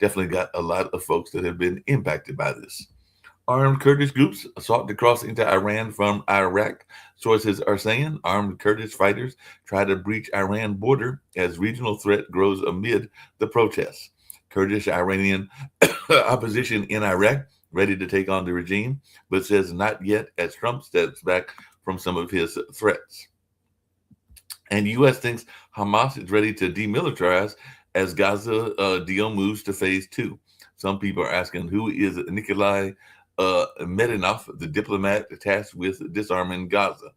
definitely got a lot of folks that have been impacted by this. Armed Kurdish groups sought to cross into Iran from Iraq. Sources are saying armed Kurdish fighters try to breach Iran border as regional threat grows amid the protests. Kurdish Iranian opposition in Iraq ready to take on the regime, but says not yet as Trump steps back from some of his threats. And U.S. thinks Hamas is ready to demilitarize as Gaza deal moves to phase two. Some people are asking who is Nikolai Medinov, the diplomat tasked with disarming Gaza.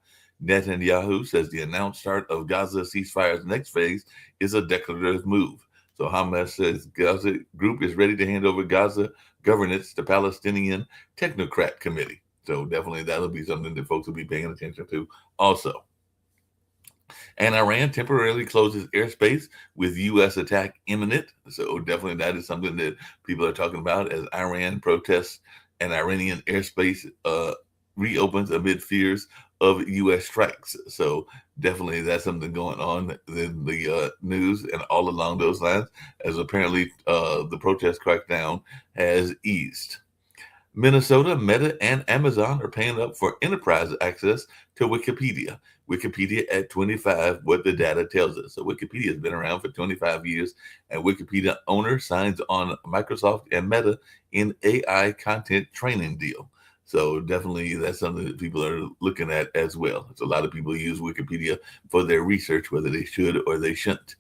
Netanyahu says the announced start of Gaza ceasefire's next phase is a declarative move. So Hamas says Gaza group is ready to hand over Gaza governance to Palestinian Technocrat Committee. So definitely that'll be something that folks will be paying attention to also. And Iran temporarily closes airspace with U.S. attack imminent. So definitely that is something that people are talking about as Iran protests and Iranian airspace reopens amid fears of U.S. strikes. So definitely that's something going on in the news and all along those lines, as apparently the protest crackdown has eased. Minnesota, Meta, and Amazon are paying up for enterprise access to Wikipedia. Wikipedia at 25, what the data tells us. So Wikipedia has been around for 25 years, and Wikipedia owner signs on Microsoft and Meta in AI content training deal. So definitely that's something that people are looking at as well. It's a lot of people use Wikipedia for their research, whether they should or they shouldn't.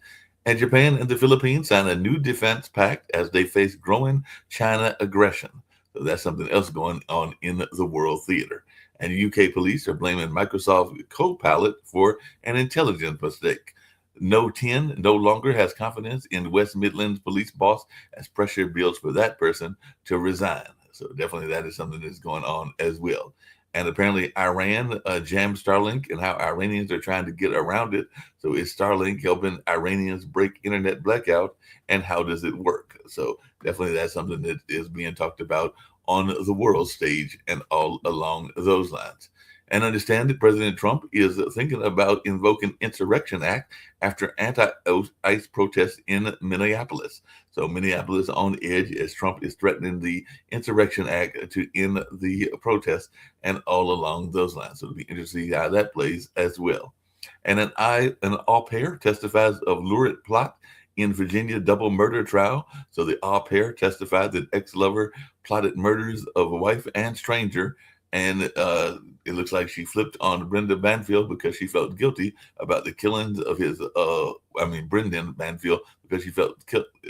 And Japan and the Philippines sign a new defense pact as they face growing China aggression. So that's something else going on in the world theater. And UK police are blaming Microsoft Copilot for an intelligence mistake. No 10 no longer has confidence in West Midlands police boss as pressure builds for that person to resign. So definitely that is something that's going on as well. And apparently Iran jammed Starlink and how Iranians are trying to get around it. So is Starlink helping Iranians break internet blackout, and how does it work? So definitely that's something that is being talked about on the world stage and all along those lines. And understand that President Trump is thinking about invoking Insurrection Act after anti-ICE protests in Minneapolis. So Minneapolis on edge as Trump is threatening the Insurrection Act to end the protests and all along those lines. So it'll be interesting to see how that plays as well. And an au pair testifies of lurid plot in Virginia double murder trial. So the au pair testified that ex-lover plotted murders of a wife and stranger, and it looks like she flipped on Brenda Banfield because she felt guilty about the killings of his, Brendan Banfield, because she felt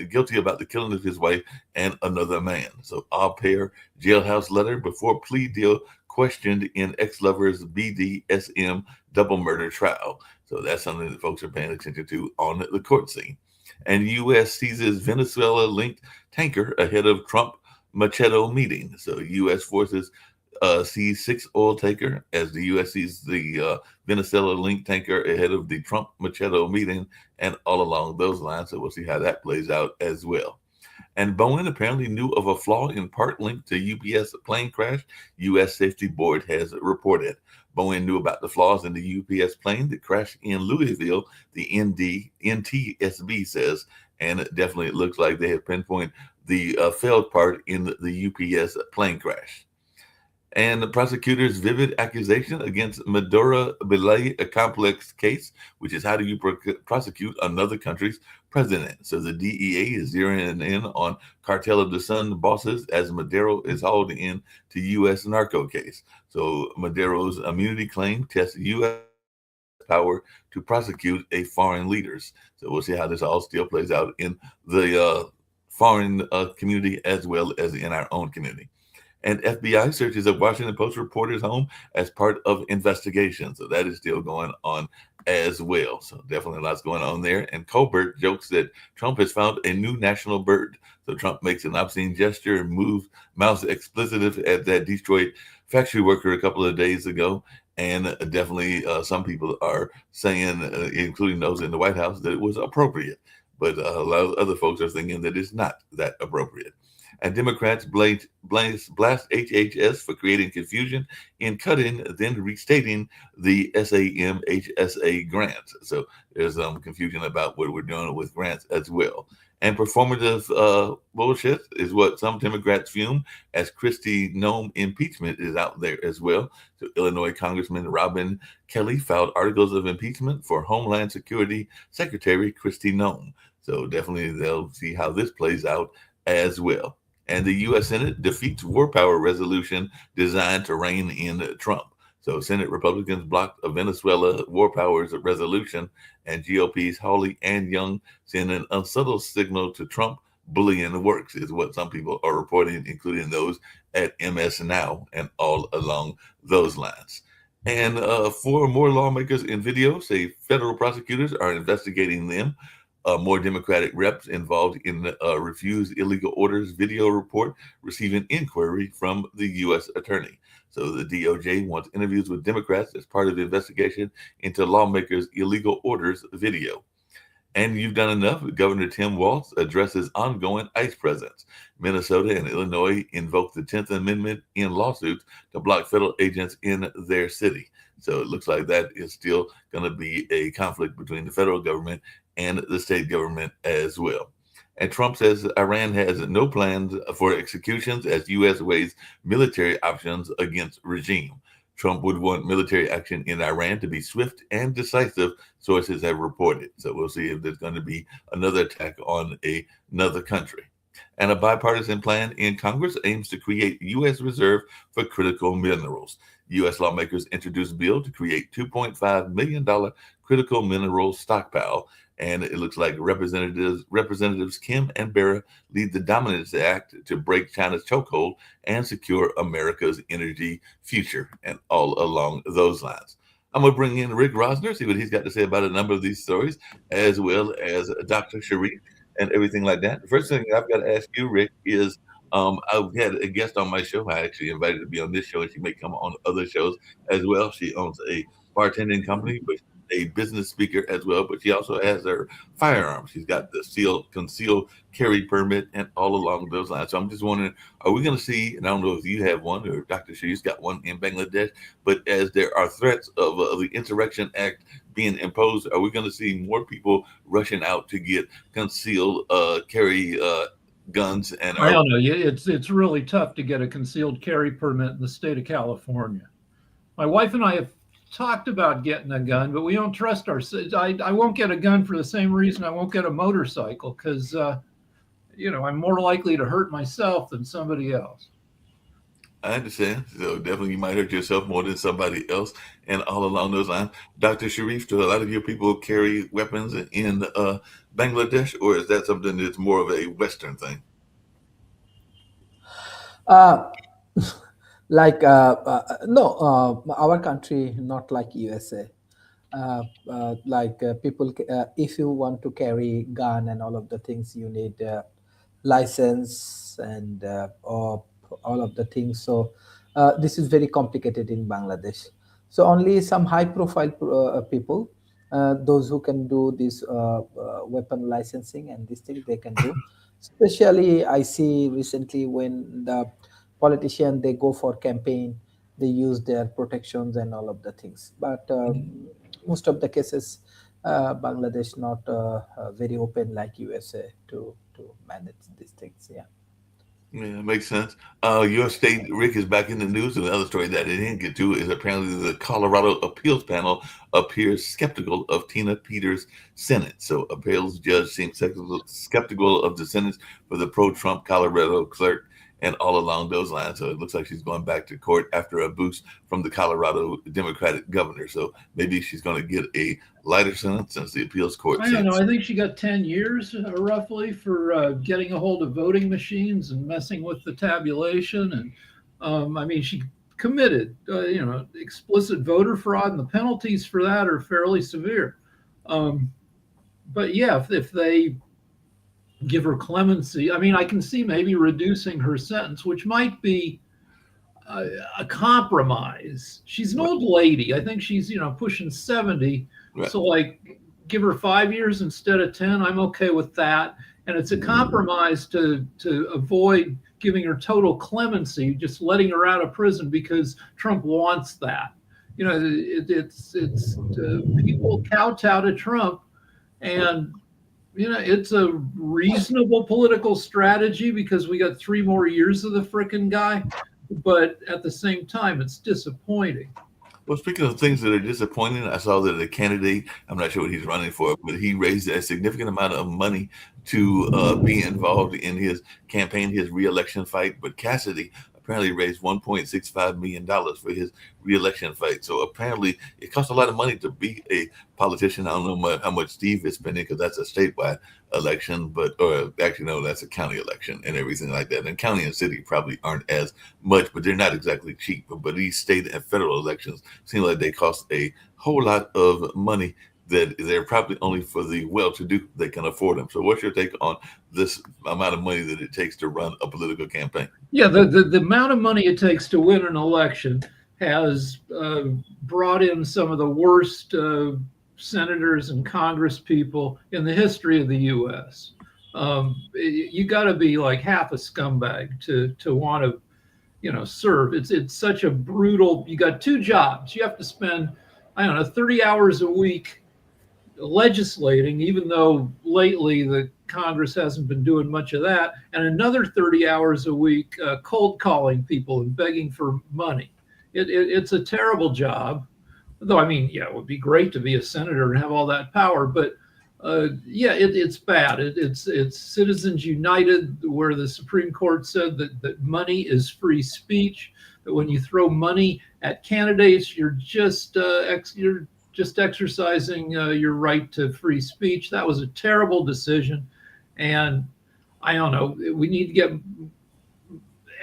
guilty about the killing of his wife and another man. So au pair jailhouse letter before plea deal questioned in ex-lover's BDSM double murder trial. So that's something that folks are paying attention to on the court scene. And U.S. seizes Venezuela-linked tanker ahead of Trump Machado meeting. So U.S. forces seized 6 oil tanker as the U.S. sees the Venezuela-linked tanker ahead of the Trump Machado meeting and all along those lines. So we'll see how that plays out as well. And Boeing apparently knew of a flaw in part linked to UPS plane crash, U.S. Safety Board has reported. Boeing knew about the flaws in the UPS plane that crashed in Louisville, the NTSB says, and definitely it looks like they have pinpointed the failed part in the UPS plane crash. And the prosecutor's vivid accusation against Maduro Belay, a complex case, which is how do you prosecute another country's president? So the DEA is zeroing in on Cartel of the Sun bosses as Maduro is hauled in to U.S. narco case. So Maduro's immunity claim tests U.S. power to prosecute a foreign leaders. So we'll see how this all still plays out in the foreign community as well as in our own community. And FBI searches a Washington Post reporter's home as part of investigation. So that is still going on as well. So definitely lots going on there. And Colbert jokes that Trump has found a new national bird. So Trump makes an obscene gesture and mouths expletive at that Detroit factory worker a couple of days ago. And definitely some people are saying, including those in the White House, that it was appropriate. But a lot of other folks are thinking that it's not that appropriate. And Democrats blast HHS for creating confusion in cutting, then restating the SAM HSA grants. So there's confusion about what we're doing with grants as well. And performative bullshit is what some Democrats fume as Kristi Noem impeachment is out there as well. So Illinois Congressman Robin Kelly filed articles of impeachment for Homeland Security Secretary Kristi Noem. So definitely they'll see how this plays out as well. And the U.S. Senate defeats war power resolution designed to rein in Trump. So Senate Republicans blocked a Venezuela war powers resolution, and GOP's Hawley and Young send an unsubtle signal to Trump bullying works, is what some people are reporting, including those at MS Now and all along those lines. And four more lawmakers in video say federal prosecutors are investigating them. More Democratic reps involved in the refused illegal orders video report receiving inquiry from the U.S. attorney. So the DOJ wants interviews with Democrats as part of the investigation into lawmakers' illegal orders video. And you've done enough. Governor Tim Walz addresses ongoing ICE presence. Minnesota and Illinois invoke the 10th Amendment in lawsuits to block federal agents in their city. So it looks like that is still going to be a conflict between the federal government and the state government as well. And Trump says Iran has no plans for executions as U.S. weighs military options against regime. Trump would want military action in Iran to be swift and decisive, sources have reported. So we'll see if there's going to be another attack on another country. And a bipartisan plan in Congress aims to create U.S. reserve for critical minerals. U.S. lawmakers introduced a bill to create $2.5 million critical mineral stockpile. And it looks like Representatives Kim and Bera lead the Dominance Act to break China's chokehold and secure America's energy future, and all along those lines. I'm going to bring in Rick Rosner, see what he's got to say about a number of these stories, as well as Dr. Sharif and everything like that. The first thing I've got to ask you, Rick, is I've had a guest on my show. I actually invited her to be on this show, and she may come on other shows as well. She owns a bartending company, but a business speaker as well, but she also has her firearms. She's got the concealed carry permit and all along those lines. So I'm just wondering, are we going to see, and I don't know if you have one or Dr. Sharif's got one in Bangladesh, but as there are threats of the Insurrection Act being imposed, are we going to see more people rushing out to get concealed carry guns? And I don't know. It's really tough to get a concealed carry permit in the state of California. My wife and I have talked about getting a gun, but we don't trust I won't get a gun for the same reason I won't get a motorcycle, because I'm more likely to hurt myself than somebody else. I understand. So definitely you might hurt yourself more than somebody else, and all along those lines. Dr. Sharif, do a lot of your people carry weapons in Bangladesh, or is that something that's more of a Western thing? No, our country not like USA. People, if you want to carry gun and all of the things, you need license and or all of the things. So this is very complicated in Bangladesh. So only some high profile people, those who can do this weapon licensing and this thing they can do. Especially I see recently when the politician they go for campaign, they use their protections and all of the things. But most of the cases, Bangladesh not very open like USA to manage these things. Yeah. Yeah, it makes sense. Your state, Rick, is back in the news. And another story that they didn't get to is apparently the Colorado appeals panel appears skeptical of Tina Peters' sentence. So appeals judge seems skeptical of the sentence for the pro-Trump Colorado clerk and all along those lines. So it looks like she's going back to court after a boost from the Colorado Democratic governor. So maybe she's going to get a lighter sentence since the appeals court. I don't know. I think she got 10 years roughly for getting a hold of voting machines and messing with the tabulation. And I mean, she committed, explicit voter fraud, and the penalties for that are fairly severe. But yeah, if they give her clemency, I mean, I can see maybe reducing her sentence, which might be a compromise. She's an old lady. I think she's, pushing 70. Right. So like give her 5 years instead of 10. I'm okay with that. And it's a compromise to avoid giving her total clemency, just letting her out of prison because Trump wants that. It's people kowtow to Trump, and It's a reasonable political strategy because we got 3 more years of the frickin' guy, but at the same time, it's disappointing. Well, speaking of things that are disappointing, I saw that a candidate, I'm not sure what he's running for, but he raised a significant amount of money to be involved in his campaign, his reelection fight. But Cassidy apparently raised $1.65 million for his reelection fight. So apparently it costs a lot of money to be a politician. I don't know how much Steve is spending because that's a statewide election, or actually, no, that's a county election and everything like that. And county and city probably aren't as much, but they're not exactly cheap. But these state and federal elections seem like they cost a whole lot of money that they're probably only for the well-to-do. They can afford them. So what's your take on this amount of money that it takes to run a political campaign? Yeah, the amount of money it takes to win an election has brought in some of the worst senators and Congress people in the history of the U.S. You got to be like half a scumbag to want to serve. It's such a brutal. You got 2 jobs. You have to spend, I don't know, 30 hours a week legislating, even though lately the Congress hasn't been doing much of that, and another 30 hours a week cold calling people and begging for money. It's a terrible job. Though, I mean, yeah, it would be great to be a senator and have all that power, but it's bad. It's Citizens United, where the Supreme Court said that money is free speech. That when you throw money at candidates, you're just exercising your right to free speech. That was a terrible decision. And I don't know, we need to get,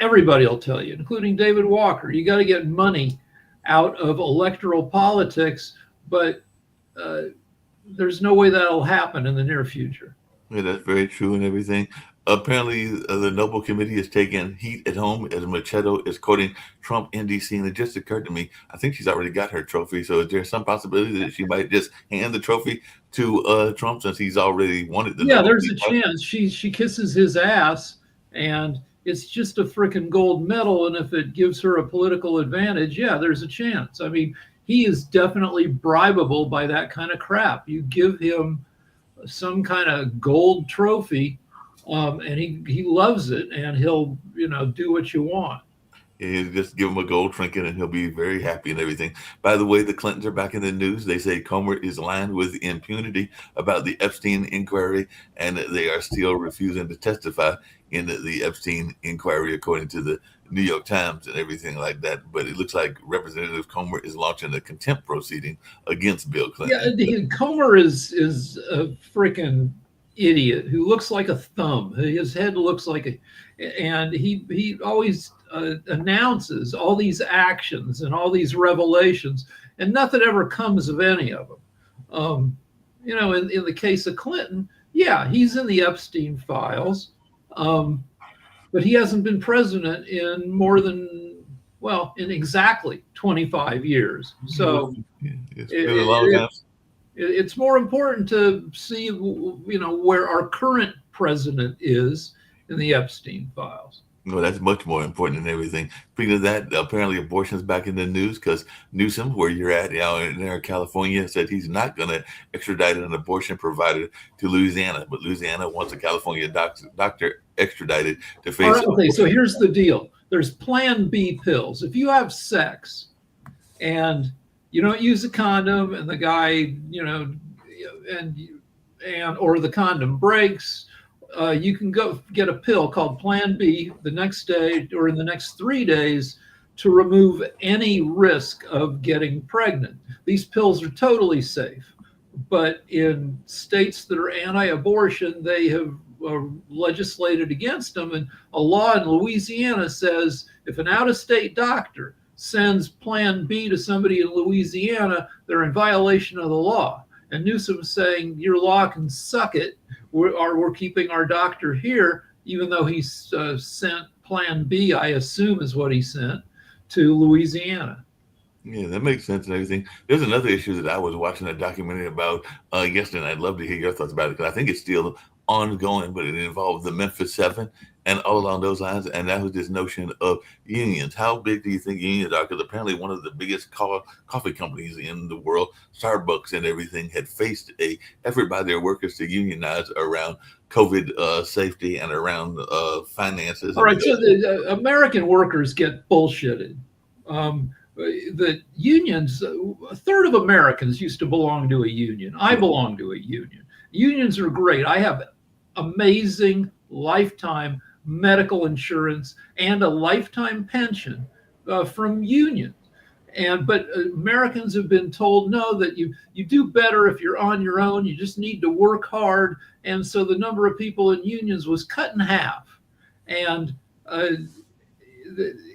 everybody will tell you, including David Walker, you got to get money out of electoral politics, but there's no way that'll happen in the near future. Yeah, that's very true and everything. Apparently, the Noble Committee is taking heat at home as Machado is quoting Trump in D.C. And it just occurred to me, I think she's already got her trophy. So is there some possibility that she might just hand the trophy to Trump since he's already wanted the Noble there's Committee? A chance. She kisses his ass, and it's just a freaking gold medal. And if it gives her a political advantage, there's a chance. I mean, he is definitely bribable by that kind of crap. You give him some kind of gold trophy, and he loves it, and he'll do what you want. You just give him a gold trinket and he'll be very happy and everything. By the way, the Clintons are back in the news. They say Comer is lined with impunity about the Epstein inquiry, and they are still refusing to testify in the Epstein inquiry, according to the New York Times and everything like that. But it looks like Representative Comer is launching a contempt proceeding against Bill Clinton. Yeah, Comer is a freaking idiot who looks like a thumb. His head looks like and he always announces all these actions and all these revelations, and nothing ever comes of any of them. In the case of Clinton, he's in the Epstein files, but he hasn't been president in more than, in exactly 25 years. So it's been a long time. It's more important to see, where our current president is in the Epstein files. Well, that's much more important than everything. Speaking of that, apparently abortion's back in the news because Newsom, where you're at now in California, said he's not going to extradite an abortion provider to Louisiana, but Louisiana wants a California doctor extradited to face. Okay, so here's the deal. There's Plan B pills. If you have sex and you don't use a condom, and the guy, or the condom breaks, you can go get a pill called Plan B the next day or in the next 3 days to remove any risk of getting pregnant. These pills are totally safe, but in states that are anti-abortion, they have legislated against them. And a law in Louisiana says if an out-of-state doctor sends Plan B to somebody in Louisiana, they're in violation of the law. And Newsom's saying your law can suck it. We're keeping our doctor here, even though he's sent Plan B, I assume is what he sent, to Louisiana. Yeah, that makes sense and everything. There's another issue that I was watching a documentary about yesterday, and I'd love to hear your thoughts about it because I think it's still ongoing, but it involved the Memphis Seven and all along those lines. And that was this notion of unions. How big do you think unions are? Because apparently one of the biggest coffee companies in the world, Starbucks and everything, had faced a effort by their workers to unionize around COVID safety and around finances. All right, so the American workers get bullshitted. The unions, a third of Americans used to belong to a union. I belong to a union. Unions are great. I have amazing lifetime medical insurance and a lifetime pension from unions. But Americans have been told, no, that you do better if you're on your own. You just need to work hard. And so the number of people in unions was cut in half. And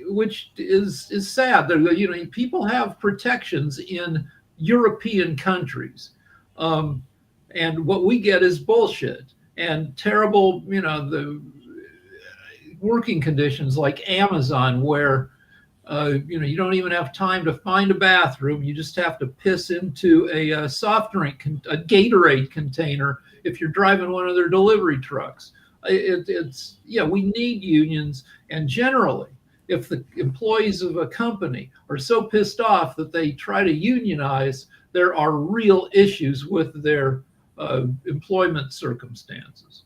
which is sad. You know, people have protections in European countries, and what we get is bullshit and terrible. You know, the working conditions like Amazon, where you know, you don't even have time to find a bathroom. You just have to piss into a soft drink, a Gatorade container if you're driving one of their delivery trucks. It's yeah, we need unions, and generally, if the employees of a company are so pissed off that they try to unionize, there are real issues with their employment circumstances.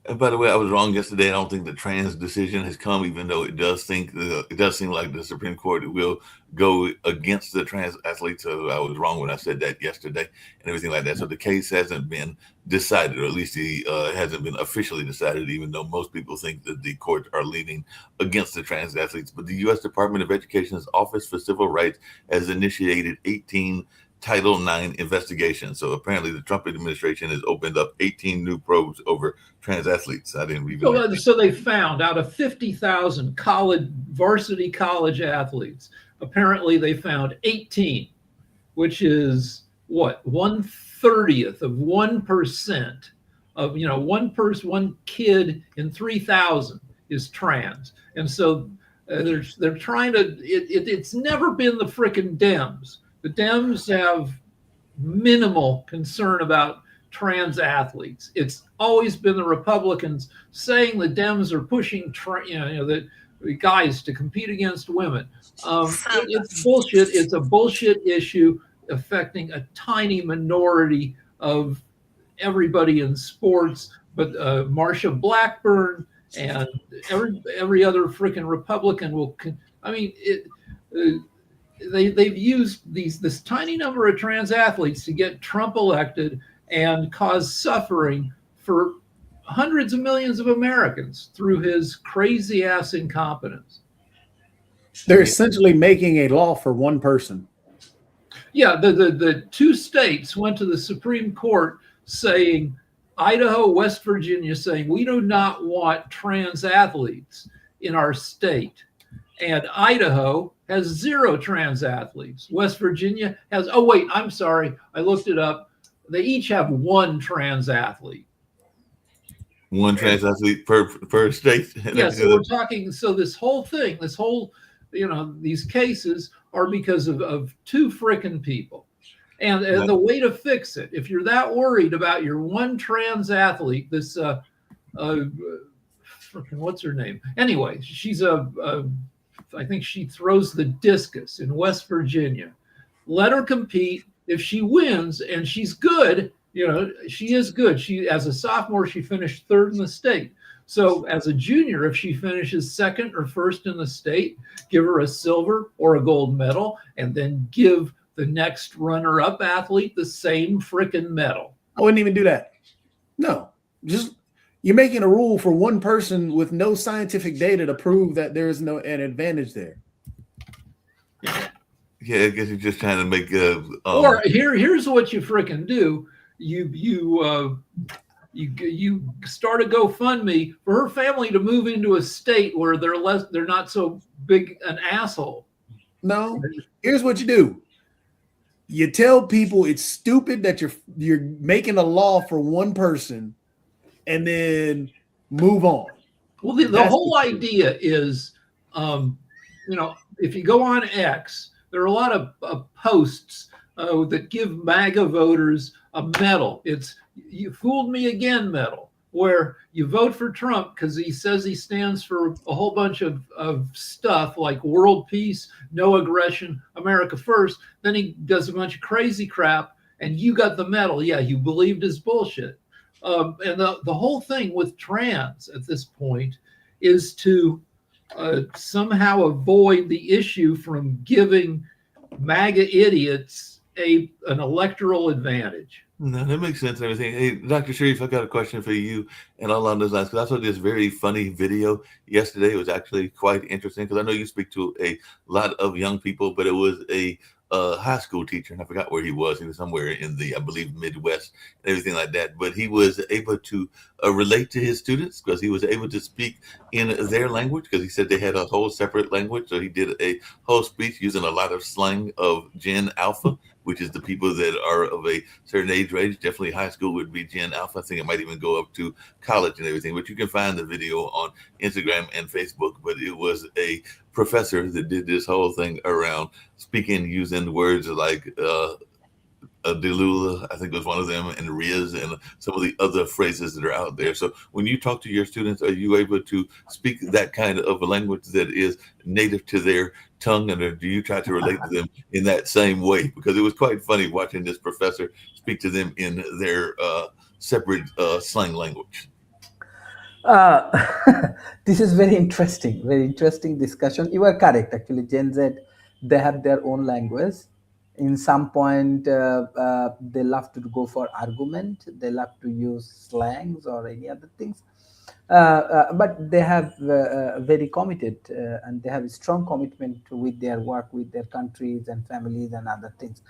And by the way, I was wrong yesterday. I don't think the trans decision has come, even though it does seem like the Supreme Court will go against the trans athletes. So I was wrong when I said that yesterday and everything like that. So the case hasn't been decided, or at least it hasn't been officially decided, even though most people think that the courts are leaning against the trans athletes. But the U.S. Department of Education's Office for Civil Rights has initiated 18 Title IX investigation. So apparently the Trump administration has opened up 18 new probes over trans athletes. I didn't even so they found out of 50,000 varsity college athletes, apparently they found 18, which is what, 1/30th of 1% of, you know, one kid in 3,000 is trans. And so they're trying to, it's never been the frickin' Dems. The Dems have minimal concern about trans athletes. It's always been the Republicans saying the Dems are pushing the guys to compete against women. It's bullshit. It's a bullshit issue affecting a tiny minority of everybody in sports. But Marsha Blackburn and every other freaking Republican will. I mean, they've used this tiny number of trans athletes to get Trump elected and cause suffering for hundreds of millions of Americans through his crazy ass incompetence. They're essentially making a law for one person. Yeah, the two states went to the Supreme Court saying, Idaho, West Virginia, saying we do not want trans athletes in our state. And Idaho has 0 trans athletes. West Virginia has, oh wait, I'm sorry, I looked it up. They each have 1 trans athlete. One trans athlete per state. Yeah, so we're talking, so this whole, you know, these cases are because of 2 frickin' people. And the way to fix it, if you're that worried about your 1 trans athlete, this, what's her name? Anyway, she's I think she throws the discus in West Virginia. Let her compete. If she wins and she's good, you know, she is good. She, as a sophomore, she finished 3rd in the state. So as a junior, if she finishes 2nd or 1st in the state, give her a silver or a gold medal, and then give the next runner-up athlete the same frickin' medal. I wouldn't even do that. No, just you're making a rule for one person with no scientific data to prove that there is an advantage there. Yeah, I guess you're just trying to make or here's what you frickin' do. You start a GoFundMe for her family to move into a state where they're not so big an asshole. No, here's what you do. You tell people it's stupid that you're making a law for one person, and then move on. Well, the whole idea is, you know, if you go on X, there are a lot of posts that give MAGA voters a medal. It's "you fooled me again" medal. where you vote for Trump because he says he stands for a whole bunch of stuff like world peace, no aggression, America first. Then he does a bunch of crazy crap and you got the medal. Yeah, you believed his bullshit. And the whole thing with trans at this point is to somehow avoid the issue from giving MAGA idiots an electoral advantage. No, that makes sense and everything. Hey, Dr. Sharif, I got a question for you and all along those lines, because I saw this very funny video yesterday. It was actually quite interesting because I know you speak to a lot of young people, but it was a high school teacher, and I forgot where he was. He was somewhere in the, I believe, Midwest and everything like that. But he was able to relate to his students because he was able to speak in their language, because he said they had a whole separate language. So he did a whole speech using a lot of slang of Gen Alpha, which is the people that are of a certain age range. Definitely high school would be Gen Alpha. I think it might even go up to college and everything. But you can find the video on Instagram and Facebook. But it was a professor that did this whole thing around speaking using words like Delula, I think was one of them, and Riz, and some of the other phrases that are out there. So when you talk to your students, are you able to speak that kind of a language that is native to their tongue, and do you try to relate to them in that same way? Because it was quite funny watching this professor speak to them in their separate slang language. This is very interesting discussion. You are correct. Actually, Gen Z, they have their own language. In some point, they love to go for argument. They love to use slangs or any other things. But they have very committed and they have a strong commitment with their work, with their countries and families and other things.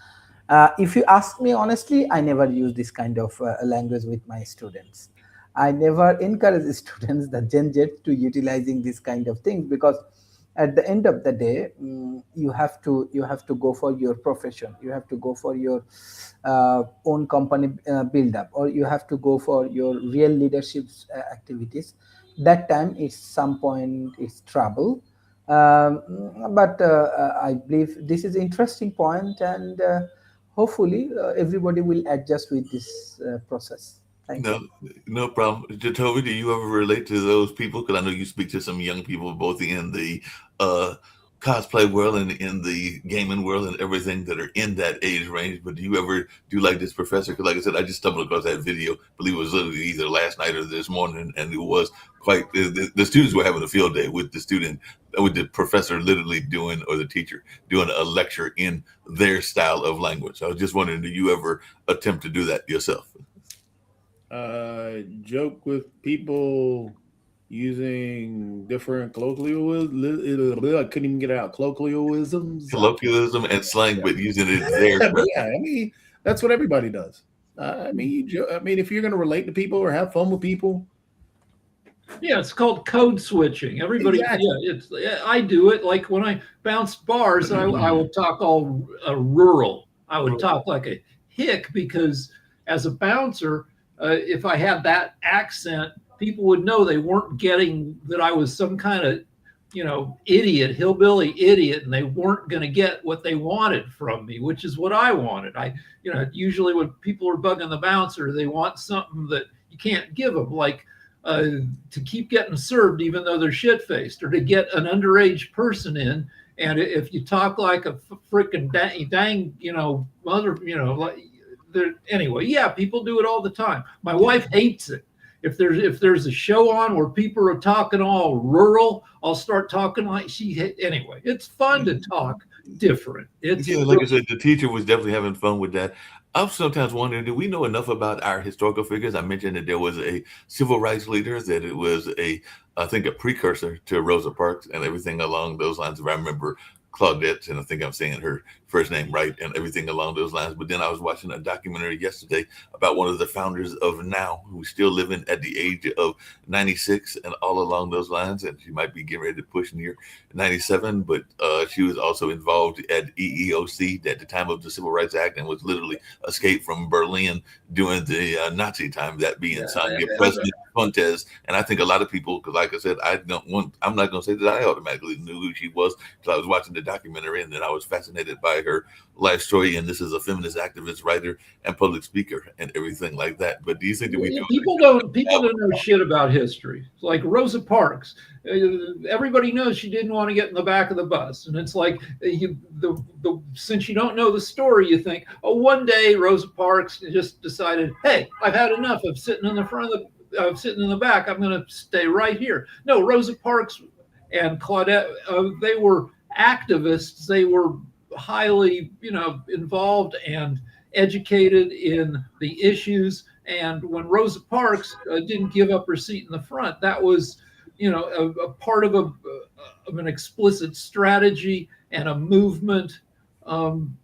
If you ask me honestly, I never use this kind of language with my students. I never encourage students, the Gen Z, to utilizing this kind of things, because at the end of the day, you have to go for your profession. You have to go for your own company build up, or you have to go for your real leadership activities. That time is some point is trouble. But I believe this is interesting point, and hopefully everybody will adjust with this process. No problem. Jacoby, do you ever relate to those people? Because I know you speak to some young people, both in the cosplay world and in the gaming world and everything, that are in that age range. But do you ever do like this professor? Because like I said, I just stumbled across that video. I believe it was literally either last night or this morning, and it was quite. The students were having a field day with the professor literally doing, or the teacher doing a lecture in their style of language. I was just wondering, do you ever attempt to do that yourself? Joke with people using different colloquialisms. I couldn't even get it out. Colloquialism and slang, but using it there. Yeah, I mean, that's what everybody does. I mean, if you're going to relate to people or have fun with people. Yeah, it's called code switching. Everybody, exactly. I do it. Like when I bounce bars, I would talk all rural. I would talk like a hick, because as a bouncer, if I had that accent, people would know they weren't getting that I was some kind of, idiot, hillbilly idiot, and they weren't going to get what they wanted from me, which is what I wanted. Usually when people are bugging the bouncer, they want something that you can't give them, like to keep getting served even though they're shit-faced, or to get an underage person in. And if you talk like a freaking dang, mother, anyway, yeah, people do it all the time. My wife hates it. If there's a show on where people are talking all rural, I'll start talking like anyway. It's fun to talk different. Like I said, the teacher was definitely having fun with that. I'm sometimes wondering, do we know enough about our historical figures? I mentioned that there was a civil rights leader, that it was I think a precursor to Rosa Parks and everything along those lines. If I remember Claudette, and I think I'm saying her first name right, and everything along those lines. But then I was watching a documentary yesterday about one of the founders of NOW, who's still living at the age of 96 and all along those lines. And she might be getting ready to push near 97, but she was also involved at EEOC at the time of the Civil Rights Act, and was literally escaped from Berlin during the Nazi time, that being Sonia President Fontes. And I think a lot of people, because like I said, I'm not going to say that I automatically knew who she was until I was watching the documentary, and then I was fascinated by her life story. And this is a feminist activist, writer, and public speaker, and everything like that. But do you think that we do? People don't know shit about history. It's like Rosa Parks. Everybody knows she didn't want to get in the back of the bus, and it's like since you don't know the story, you think, oh, one day Rosa Parks just decided, hey, I've had enough of sitting in the front of sitting in the back. I'm going to stay right here. No, Rosa Parks and Claudette, they were activists. They were highly, involved and educated in the issues. And when Rosa Parks didn't give up her seat in the front, that was, a part of an explicit strategy and a movement. And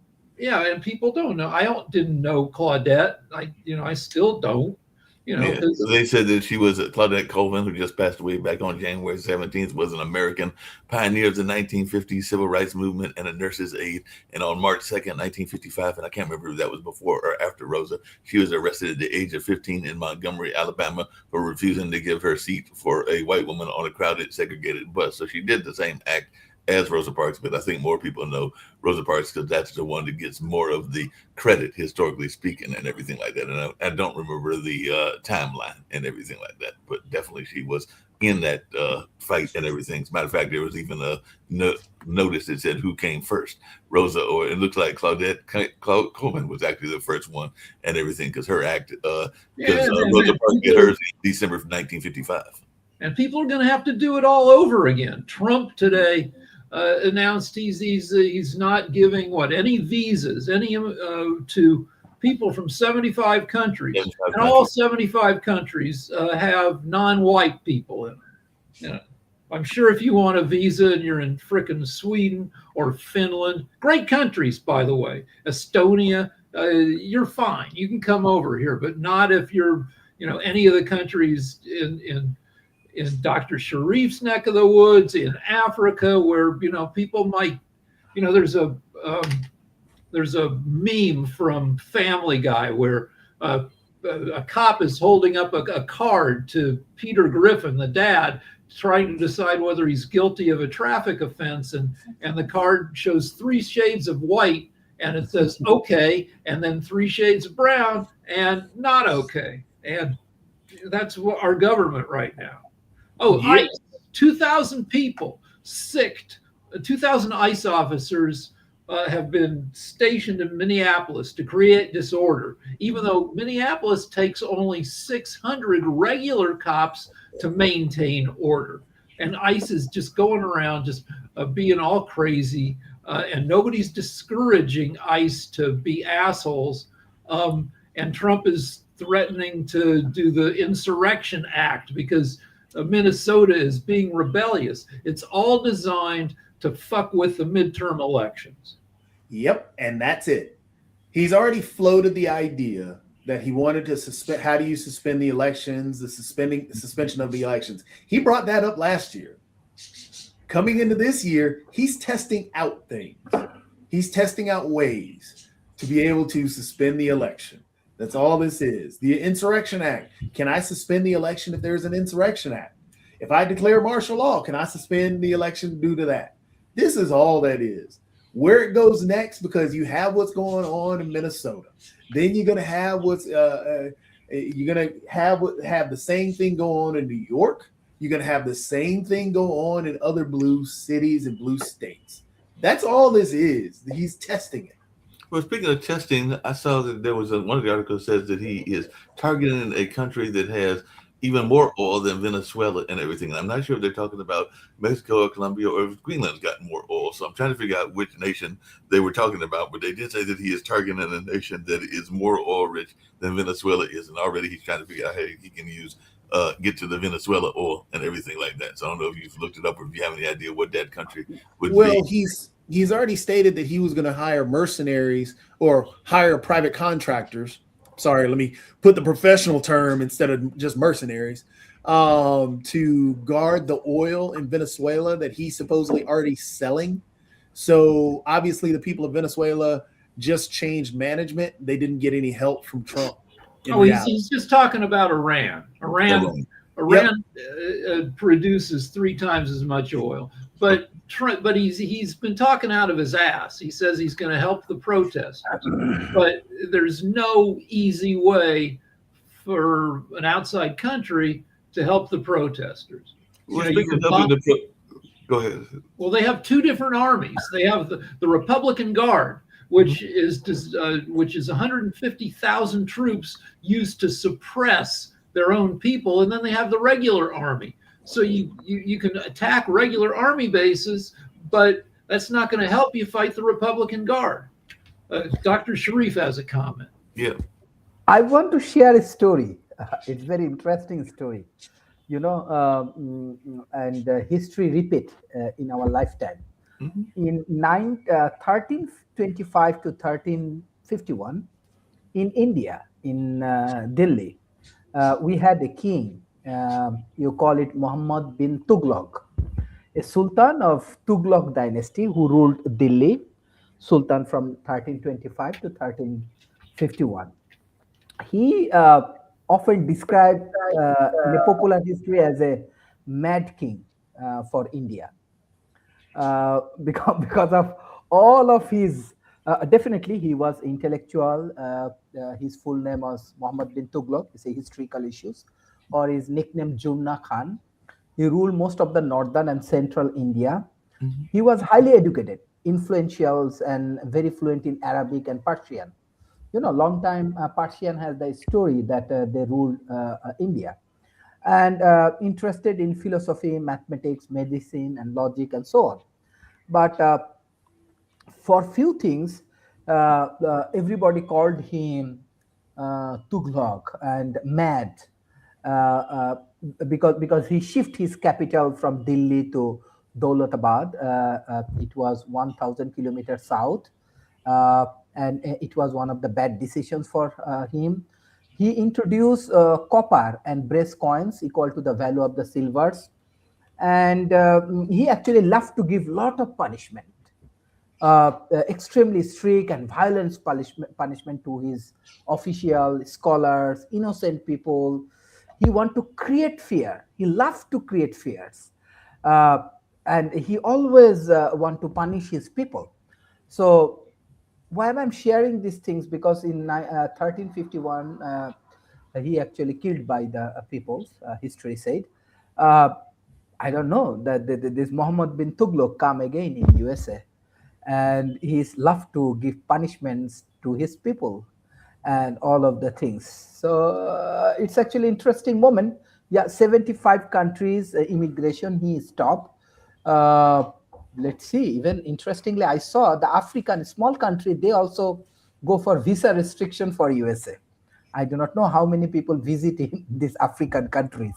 people don't know. Didn't know Claudette. I still don't. They said that she was Claudette Colvin, who just passed away back on January 17th, was an American pioneer of the 1950s civil rights movement and a nurse's aide. And on March 2nd, 1955, and I can't remember if that was before or after Rosa, she was arrested at the age of 15 in Montgomery, Alabama, for refusing to give her seat for a white woman on a crowded, segregated bus. So she did the same act as Rosa Parks, but I think more people know Rosa Parks because that's the one that gets more of the credit, historically speaking, and everything like that. And I don't remember the timeline and everything like that, but definitely she was in that fight and everything. As a matter of fact, there was even a notice that said who came first, Rosa, or it looks like Claudette Coleman was actually the first one and everything, because her act, Rosa Parks did hers in December of 1955. And people are going to have to do it all over again. Trump today announced he's not giving any visas to people from 75 countries, and all 75 countries have non-white people in them. I'm sure if you want a visa and you're in frickin' Sweden or Finland, great countries, by the way, Estonia, you're fine. You can come over here, but not if you're, any of the countries in Dr. Sharif's neck of the woods, in Africa, where people might, there's a meme from Family Guy where a cop is holding up a card to Peter Griffin, the dad, trying to decide whether he's guilty of a traffic offense, and the card shows 3 shades of white, and it says okay, and then 3 shades of brown and not okay, and that's what our government right now. Oh, ICE, 2,000 people sicked. 2,000 ICE officers have been stationed in Minneapolis to create disorder, even though Minneapolis takes only 600 regular cops to maintain order. And ICE is just going around just being all crazy, and nobody's discouraging ICE to be assholes. And Trump is threatening to do the Insurrection Act because Minnesota is being rebellious. It's all designed to fuck with the midterm elections. Yep, and that's it. He's already floated the idea that he wanted to suspend. How do you suspend the elections? The suspension of the elections. He brought that up last year. Coming into this year, he's testing out things. He's testing out ways to be able to suspend the election. That's all this is. The Insurrection Act. Can I suspend the election if there's an Insurrection Act? If I declare martial law, can I suspend the election due to that? This is all that is. Where it goes next, because you have what's going on in Minnesota. Then you're going to have have the same thing go on in New York. You're going to have the same thing go on in other blue cities and blue states. That's all this is. He's testing it. Well, speaking of testing, I saw that there was one of the articles says that he is targeting a country that has even more oil than Venezuela and everything. And I'm not sure if they're talking about Mexico or Colombia or if Greenland's gotten more oil. So I'm trying to figure out which nation they were talking about. But they did say that he is targeting a nation that is more oil rich than Venezuela is. And already he's trying to figure out how he can get to the Venezuela oil and everything like that. So I don't know if you've looked it up or if you have any idea what that country would be. Well, he's already stated that he was going to hire mercenaries or hire private contractors. Sorry, let me put the professional term instead of just mercenaries, to guard the oil in Venezuela that he's supposedly already selling. So obviously the people of Venezuela just changed management. They didn't get any help from Trump. He's just talking about Iran. Iran produces 3 times as much oil, but he's been talking out of his ass. He says he's going to help the protesters, but there's no easy way for an outside country to help the protesters. Well, go ahead. Well, they have 2 different armies. They have the Republican Guard, which is 150,000 troops used to suppress their own people, and then they have the regular army. So you can attack regular army bases, but that's not going to help you fight the Republican Guard. Dr. Sharif has a comment. Yeah, I want to share a story. It's a very interesting story, and history repeat in our lifetime. In 1325 to 1351, in India, in Delhi, we had a king. You call it Muhammad bin Tughlaq, a sultan of Tughlaq dynasty who ruled Delhi, sultan from 1325 to 1351. He often described in a popular history as a mad king for India. Because of all of his, definitely he was intellectual. His full name was Muhammad bin Tughlaq. It's a historical issues, or his nickname Jumna Khan. He ruled most of the northern and central India. He was highly educated, influential, and very fluent in Arabic and Persian. Long time Persian has the story that they ruled India, and interested in philosophy, mathematics, medicine, and logic, and so on. But for few things, everybody called him Tughlaq and mad, because he shifted his capital from Delhi to Dolatabad. It was 1,000 kilometers south, and it was one of the bad decisions for him. He introduced copper and brass coins equal to the value of the silvers, and he actually loved to give lot of punishment, extremely strict and violent punishment to his officials, scholars, innocent people. He want to create fear. He loved to create fears, and he always want to punish his people. So why am I sharing these things? Because in 1351, he actually killed by the peoples, history said. I don't know, that this Muhammad bin Tughlaq come again in USA, and he's loved to give punishments to his people and all of the things. So it's actually interesting moment. Yeah, 75 countries immigration he stopped. Let's see, even interestingly, I saw the African small country, they also go for visa restriction for USA. I do not know how many people visit in these African countries,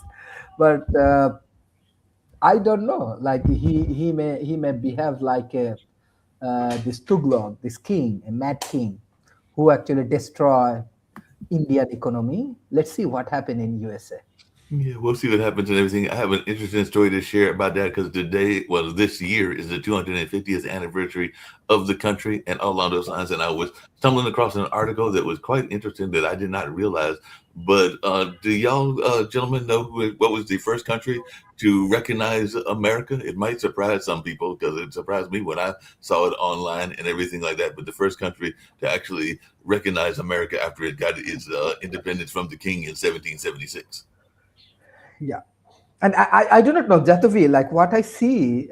but I don't know. Like he may behave like this Tughlaq, this king, a mad king, who actually destroy Indian economy. Let's see what happened in USA. Yeah, we'll see what happens and everything. I have an interesting story to share about that because this year is the 250th anniversary of the country and all along those lines. And I was stumbling across an article that was quite interesting that I did not realize. But do y'all gentlemen know what was the first country to recognize America? It might surprise some people because it surprised me when I saw it online and everything like that. But the first country to actually recognize America after it got its independence from the king in 1776. Yeah, and I do not know, Jatavi, like what I see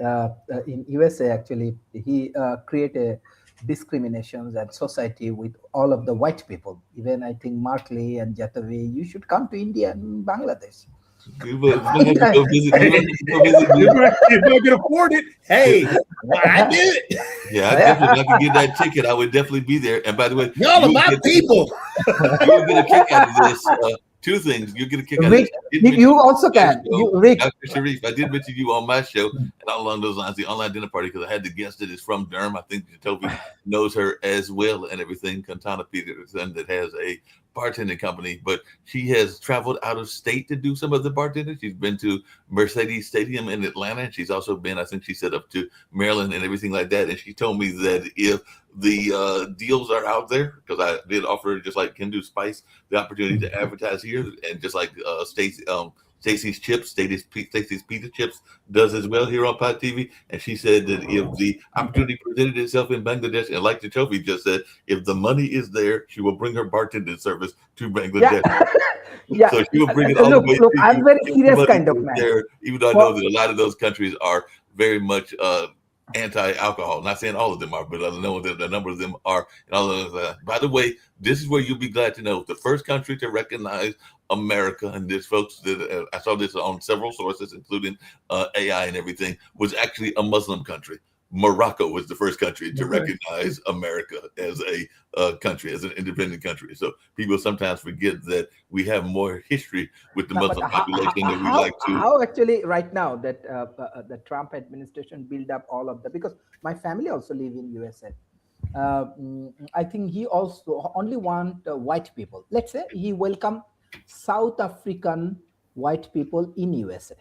in USA, actually, he created discriminations and society with all of the white people. Even I think Mark Lee and Jatavi, you should come to India and Bangladesh. You're not gonna afford it. Hey, I did it. Yeah, I definitely, if I could get that ticket, I would definitely be there. And by the way, y'all are my people. You'll get a kick out of this. Two things you get a kick out Rick, of this. You also can. Rick. Dr. Sharif, I did mention you on my show, and all along those lines, the online dinner party, because I had the guest that is from Durham. I think Toby knows her as well and everything. Cantana Peterson, that has a bartending company, but she has traveled out of state to do some of the bartending. She's been to Mercedes Stadium in Atlanta, and she's also been, I think she said, up to Maryland and everything like that. And she told me that if the deals are out there, because I did offer, just like Kendu Spice, the opportunity to advertise here, and just like Stacey's Pizza Chips does as well here on Pot TV, and she said that if the opportunity presented itself in Bangladesh, and like Jacoby just said, if the money is there, she will bring her bartending service to Bangladesh. Yeah. So she will bring it all Look, the way look, to I'm you very if the serious money kind of is man. there, even though I know that a lot of those countries are very much anti-alcohol. Not saying all of them are, but I know that a number of them are. And all of those, by the way, this is where you'll be glad to know the first country to recognize America, and this folks that I saw this on several sources, including AI and everything, was actually a Muslim country. Morocco was the first country to recognize America as a country, as an independent country. So people sometimes forget that we have more history with the Muslim population than we like to. How actually right now that the Trump administration build up all of that, because my family also live in USA. I think he also only want white people. Let's say he welcome South African white people in USA.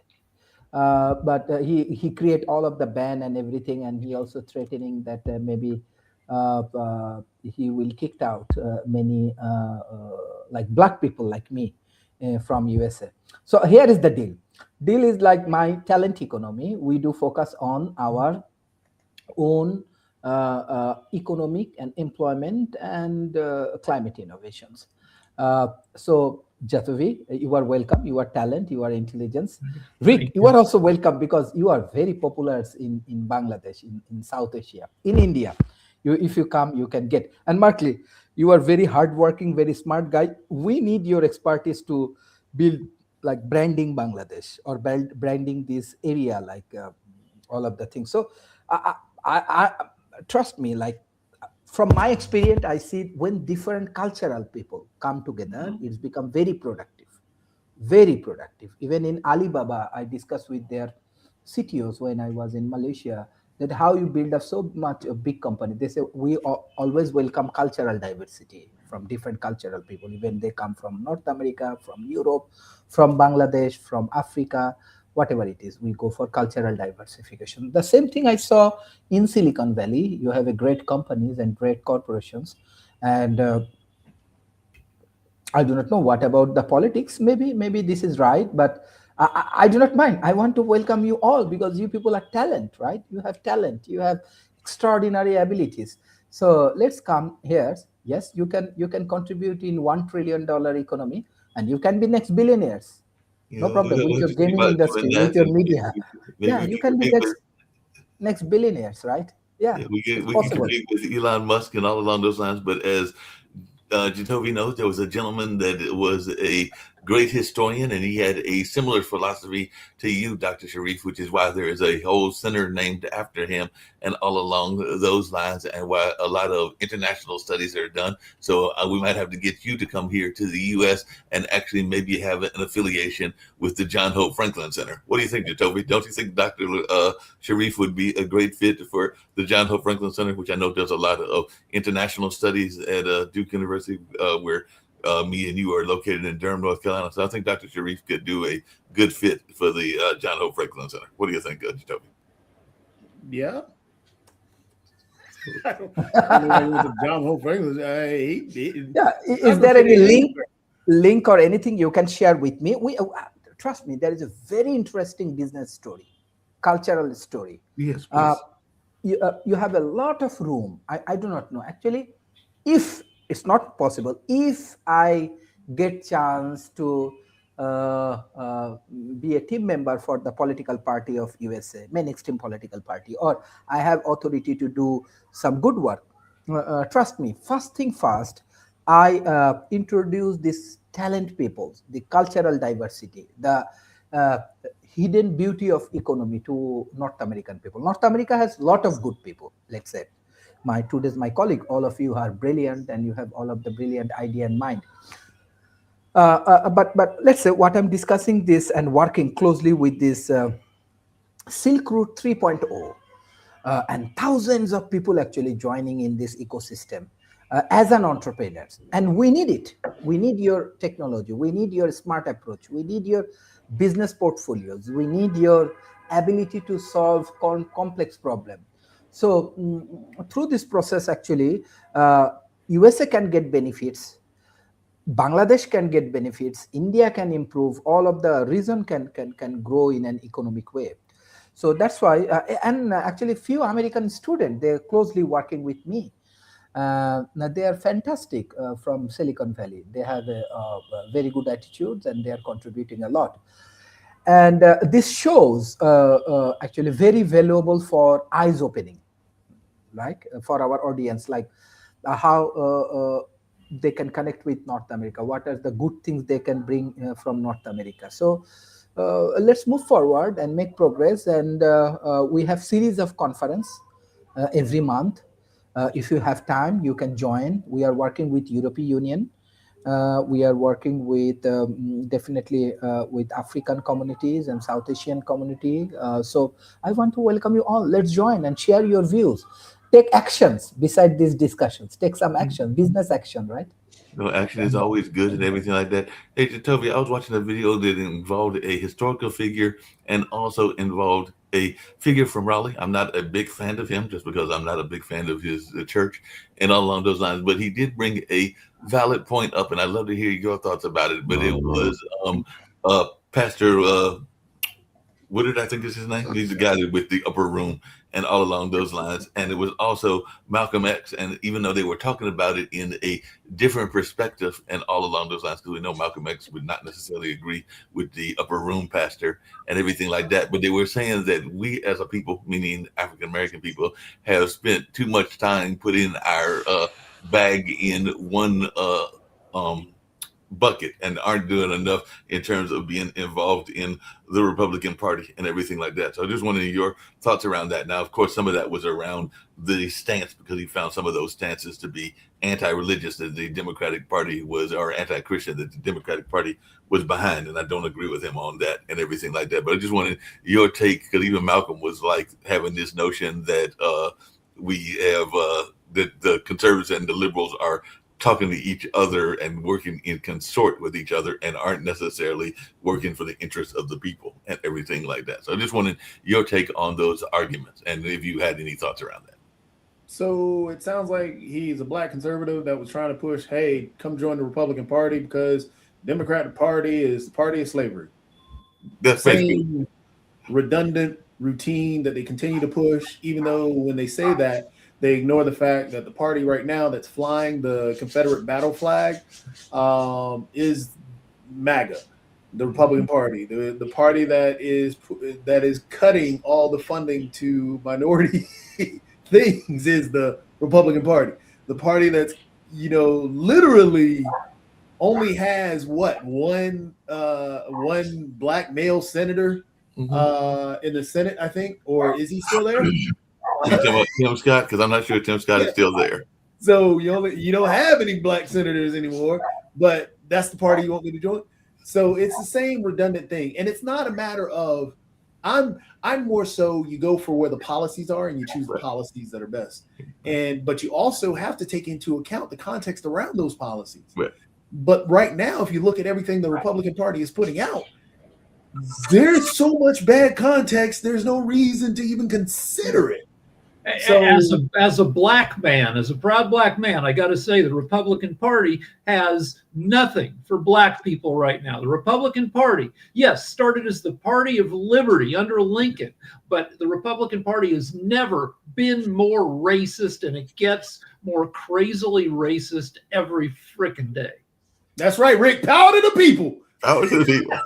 But he create all of the ban and everything, and he also threatening that maybe he will kicked out many like black people like me from USA. So here is the deal. Deal is like my talent economy. We do focus on our own economic and employment and climate innovations. So Jatavi, you are welcome. You are talent, you are intelligence. Rick, you are also welcome because you are very popular in Bangladesh, in South Asia, in India. If you come, you can get. And Markley, you are very hardworking, very smart guy. We need your expertise to build like branding Bangladesh or branding this area, like all of the things. So I trust me, like from my experience, I see when different cultural people come together, it's become very productive, very productive. Even in Alibaba, I discussed with their CTOs when I was in Malaysia that how you build up so much a big company. They say we always welcome cultural diversity from different cultural people, even they come from North America, from Europe, from Bangladesh, from Africa, whatever it is, we go for cultural diversification. The same thing I saw in Silicon Valley. You have a great companies and great corporations, and I do not know what about the politics. Maybe this is right, but I do not mind. I want to welcome you all because you people are talent, right? You have talent. You have extraordinary abilities. So let's come here. Yes, you can contribute in $1 trillion economy, and you can be next billionaires. No problem with your gaming industry, with your media. Yeah, you can be next billionaires, right? Yeah, we can possible. compete with Elon Musk and all along those lines. But as Jacoby knows, there was a gentleman that was a great historian, and he had a similar philosophy to you, Dr. Sharif, which is why there is a whole center named after him and all along those lines, and why a lot of international studies are done. So we might have to get you to come here to the U.S. and actually maybe have an affiliation with the John Hope Franklin Center. What do you think, Jacoby? Don't you think Dr. Sharif would be a great fit for the John Hope Franklin Center, which I know does a lot of international studies at Duke University, where me and you are located in Durham, North Carolina. So I think Dr. Sharif could do a good fit for the John Hope Franklin Center. What do you think, Jacoby? Yeah. I don't know John Hope Franklin. Yeah. Is there any link or anything you can share with me? Trust me, there is a very interesting business story, cultural story. Yes, please. You have a lot of room. I do not know. Actually, if it's not possible, if I get chance to be a team member for the political party of USA, main extreme political party, or I have authority to do some good work, trust me, first thing first, I introduce this talent people, the cultural diversity, the hidden beauty of economy to North American people. North America has a lot of good people, let's say. My colleague, all of you are brilliant and you have all of the brilliant idea in mind. But let's say what I'm discussing this and working closely with this Silk Route 3.0 and thousands of people actually joining in this ecosystem as an entrepreneur. And we need it. We need your technology. We need your smart approach. We need your business portfolios. We need your ability to solve complex problems. So through this process, actually, USA can get benefits. Bangladesh can get benefits, India can improve, all of the region can grow in an economic way. So that's why, and actually few American students, they're closely working with me. Now they are fantastic from Silicon Valley. They have a very good attitudes and they are contributing a lot. And this shows actually very valuable for eyes opening, like for our audience, like how they can connect with North America. What are the good things they can bring from North America? So let's move forward and make progress. And we have series of conference every month. If you have time, you can join. We are working with European Union. We are working with definitely with African communities and South Asian community. So I want to welcome you all. Let's join and share your views. Take actions beside these discussions. Take some action, business action, right? No, action is always good and everything like that. Hey, Toby, I was watching a video that involved a historical figure and also involved a figure from Raleigh. I'm not a big fan of him just because I'm not a big fan of his church and all along those lines. But he did bring a valid point up, and I'd love to hear your thoughts about it. But it was Pastor Woodard, I think is his name. He's the guy with the upper room and all along those lines. And it was also Malcolm X. And even though they were talking about it in a different perspective and all along those lines, because we know Malcolm X would not necessarily agree with the upper room pastor and everything like that. But they were saying that we as a people, meaning African American people, have spent too much time putting our bag in one bucket and aren't doing enough in terms of being involved in the Republican Party and everything like that. So I just wanted your thoughts around that. Now, of course, some of that was around the stance because he found some of those stances to be anti-religious that the Democratic Party was, or anti-Christian that the Democratic Party was behind. And I don't agree with him on that and everything like that. But I just wanted your take, because even Malcolm was like having this notion that we have that the conservatives and the liberals are talking to each other and working in consort with each other and aren't necessarily working for the interests of the people and everything like that. So I just wanted your take on those arguments and if you had any thoughts around that. So it sounds like he's a black conservative that was trying to push, hey, come join the Republican Party because Democratic Party is the party of slavery. That's same redundant routine that they continue to push, even though when they say that, they ignore the fact that the party right now that's flying the Confederate battle flag is MAGA, the Republican Party, the party that is cutting all the funding to minority things is the Republican Party. The party that's literally only has one black male senator in the Senate, I think, or is he still there? You talking about Tim Scott? Because I'm not sure Tim Scott is still there. So you don't have any black senators anymore, but that's the party you want me to join. So it's the same redundant thing, and it's not a matter of I'm more so you go for where the policies are and you choose the policies that are best, but you also have to take into account the context around those policies. Right. But right now, if you look at everything the Republican Party is putting out, there's so much bad context. There's no reason to even consider it. So, as a black man, as a proud black man, I got to say the Republican Party has nothing for black people right now. The Republican Party, yes, started as the party of liberty under Lincoln, but the Republican Party has never been more racist, and it gets more crazily racist every frickin' day. That's right, Rick. Power to the people. Power to the people.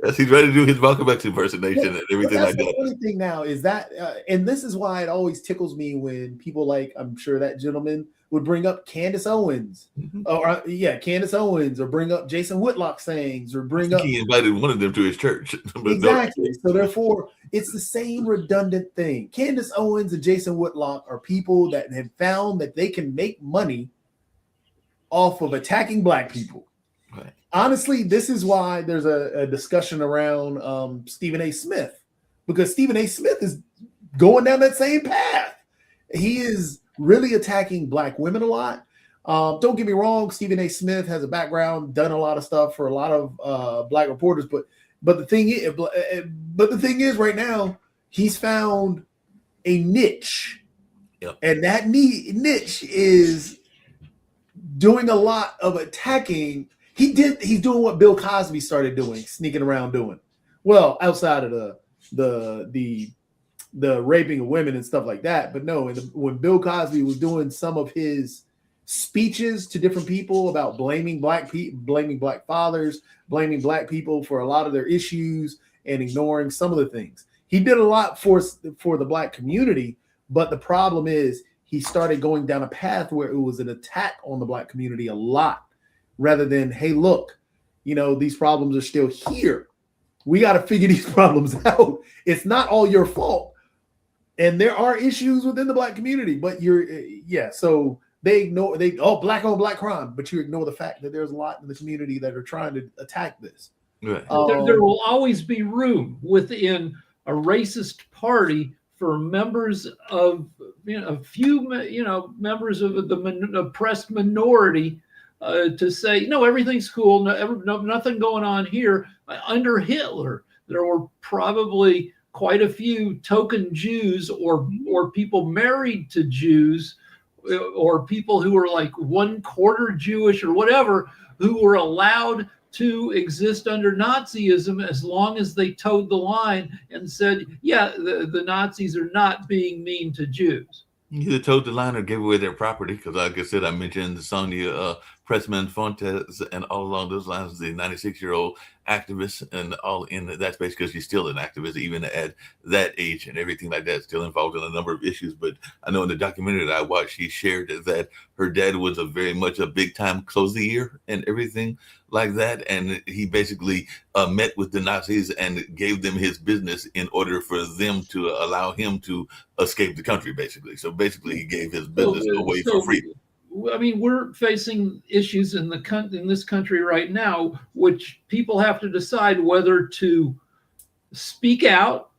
Yes, he's ready to do his Malcolm X impersonation and everything like that. The funny thing now is that, and this is why it always tickles me when people like, I'm sure that gentleman would bring up Candace Owens, Candace Owens, or bring up Jason Whitlock sayings, or bring up. He invited one of them to his church. Exactly. So therefore, it's the same redundant thing. Candace Owens and Jason Whitlock are people that have found that they can make money off of attacking black people. Right. Honestly, this is why there's a discussion around Stephen A. Smith, because Stephen A. Smith is going down that same path. He is really attacking black women a lot. Don't get me wrong, Stephen A. Smith has a background, done a lot of stuff for a lot of black reporters, but the thing is, right now he's found a niche, and that niche is doing a lot of attacking. He's doing what Bill Cosby started doing, sneaking around doing. Well, outside of the raping of women and stuff like that. But no, when Bill Cosby was doing some of his speeches to different people about blaming black people, blaming black fathers, blaming black people for a lot of their issues and ignoring some of the things. He did a lot for the black community, but the problem is he started going down a path where it was an attack on the black community a lot, rather than, hey, look, these problems are still here. We got to figure these problems out. It's not all your fault. And there are issues within the black community, but so they black on black crime, but you ignore the fact that there's a lot in the community that are trying to attack this. Right. There will always be room within a racist party for members of a few members of the oppressed minority to say, no, everything's cool, nothing going on here. Under Hitler, there were probably quite a few token Jews or people married to Jews or people who were like 1/4 Jewish or whatever, who were allowed to exist under Nazism as long as they towed the line and said, yeah, the Nazis are not being mean to Jews. Either towed the line or gave away their property, because like I said, I mentioned Sonia Pressman Fontes and all along those lines, the 96-year-old activist, and all in that space, because she's still an activist even at that age and everything like that, still involved in a number of issues. But I know in the documentary that I watched, she shared that her dad was very much a big time clothier and everything like that, and he basically met with the Nazis and gave them his business in order for them to allow him to escape the country, basically. So basically he gave his business away for free. I mean, we're facing issues in this country right now, which people have to decide whether to speak out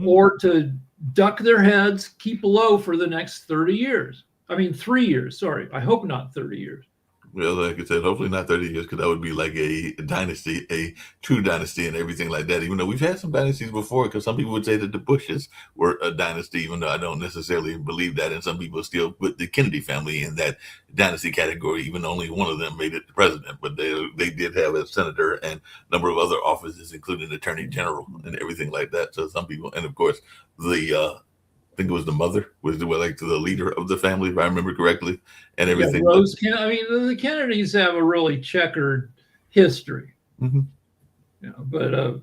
or to duck their heads, keep low for the next 30 years. I mean, 3 years. Sorry. I hope not 30 years. Well, like I said, hopefully not 30 years, because that would be like a dynasty, a true dynasty and everything like that. Even though we've had some dynasties before, because some people would say that the Bushes were a dynasty, even though I don't necessarily believe that. And some people still put the Kennedy family in that dynasty category, even only one of them made it the president. But they did have a senator and a number of other offices, including attorney general and everything like that. So some people, and of course, I think it was the mother was the leader of the family, if I remember correctly, and everything. Yeah, the Kennedys have a really checkered history. But well,